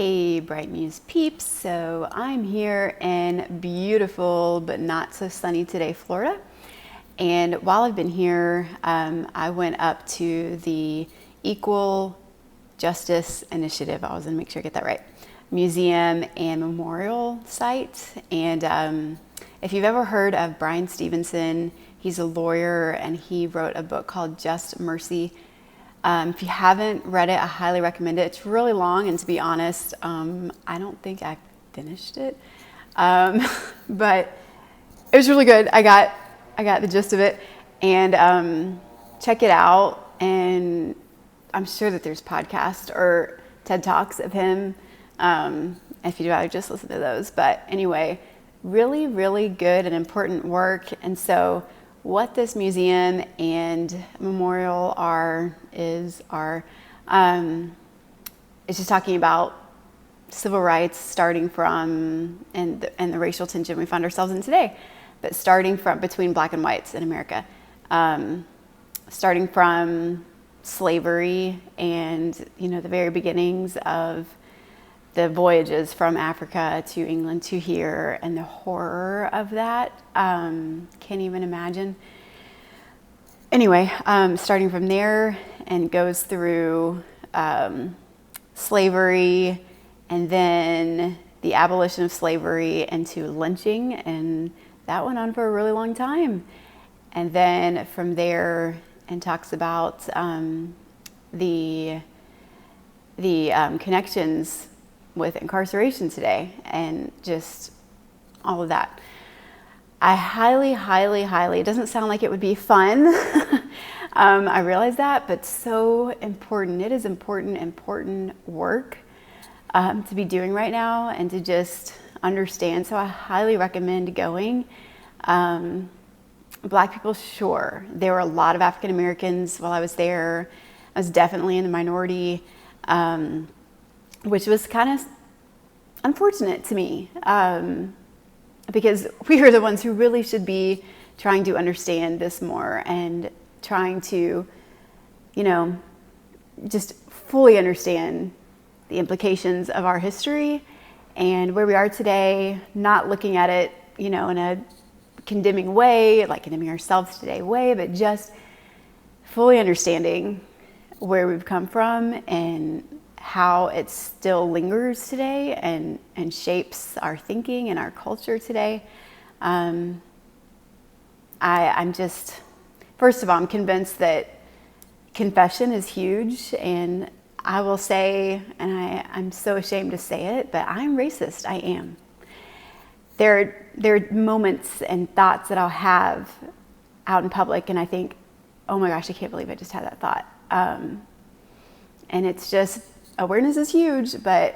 Hey Bright Muse peeps, so I'm here in beautiful but not so sunny today Florida, and while I've been here I went up to the Equal Justice Initiative, I was going to make sure I get that right, museum and memorial site. And if you've ever heard of Bryan Stevenson, he's a lawyer and he wrote a book called Just Mercy. If you haven't read it, I highly recommend it. It's really long, and to be honest, I don't think I finished it, but it was really good. I got the gist of it, and check it out. And I'm sure that there's podcasts or TED Talks of him. If you'd rather just listen to those, but anyway, really, really good and important work. And so what this museum and memorial is just talking about civil rights, starting from and the racial tension we find ourselves in today, but starting from between black and whites in America, starting from slavery and the very beginnings of the voyages from Africa to England to here, and the horror of that. Can't even imagine. Anyway, starting from there and goes through slavery, and then the abolition of slavery into lynching, and that went on for a really long time. And then from there, and talks about the connections with incarceration today, and just all of that. I highly, it doesn't sound like it would be fun. I realize that, but so important. It is important work to be doing right now, and to just understand. So I highly recommend going. Black people, sure. There were a lot of African Americans while I was there. I was definitely in the minority, which was kind of unfortunate to me, because we are the ones who really should be trying to understand this more, and trying to, just fully understand the implications of our history and where we are today, not looking at it, in a condemning way, like condemning ourselves today way, but just fully understanding where we've come from and how it still lingers today and shapes our thinking and our culture today. I'm just, first of all, I'm convinced that confession is huge, and I will say, and I'm so ashamed to say it, but I'm racist. I am. There are moments and thoughts that I'll have out in public, and I think, oh my gosh, I can't believe I just had that thought. And it's just, awareness is huge, but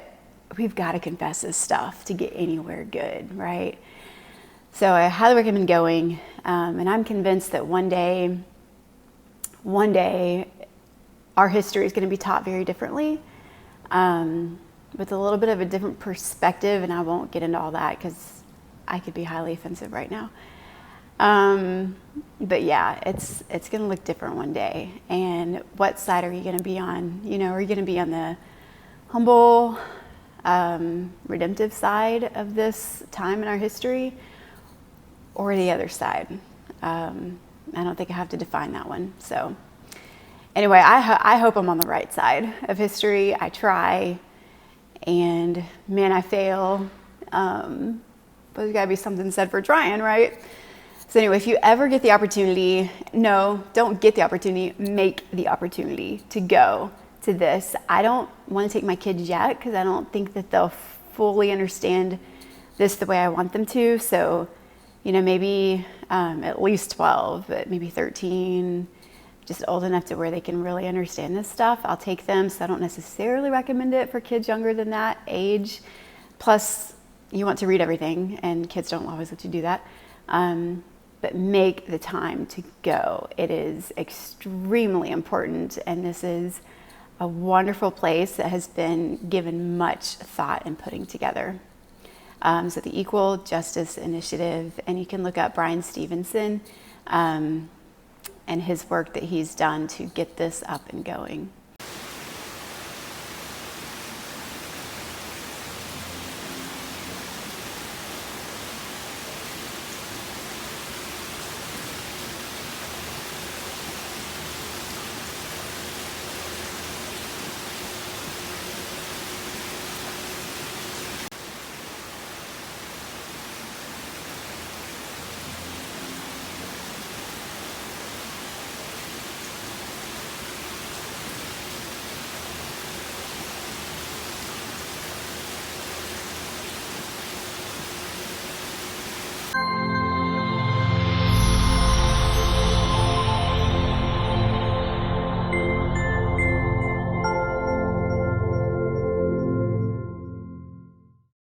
we've got to confess this stuff to get anywhere good, right? So I highly recommend going, and I'm convinced that one day, our history is going to be taught very differently, with a little bit of a different perspective, and I won't get into all that because I could be highly offensive right now. But yeah, it's going to look different one day. And what side are you going to be on? Are you going to be on the humble, redemptive side of this time in our history, or the other side? I don't think I have to define that one. So anyway, I hope I'm on the right side of history. I try, and man, I fail. But there's got to be something said for trying, right? So anyway, if you ever get the opportunity, no, don't get the opportunity, make the opportunity to go to this. I don't want to take my kids yet, because I don't think that they'll fully understand this the way I want them to. So, maybe at least 12, but maybe 13, just old enough to where they can really understand this stuff. I'll take them. So I don't necessarily recommend it for kids younger than that age. Plus, you want to read everything, and kids don't always let you do that. But make the time to go. It is extremely important, and this is a wonderful place that has been given much thought and putting together. So the Equal Justice Initiative, and you can look up Bryan Stevenson and his work that he's done to get this up and going.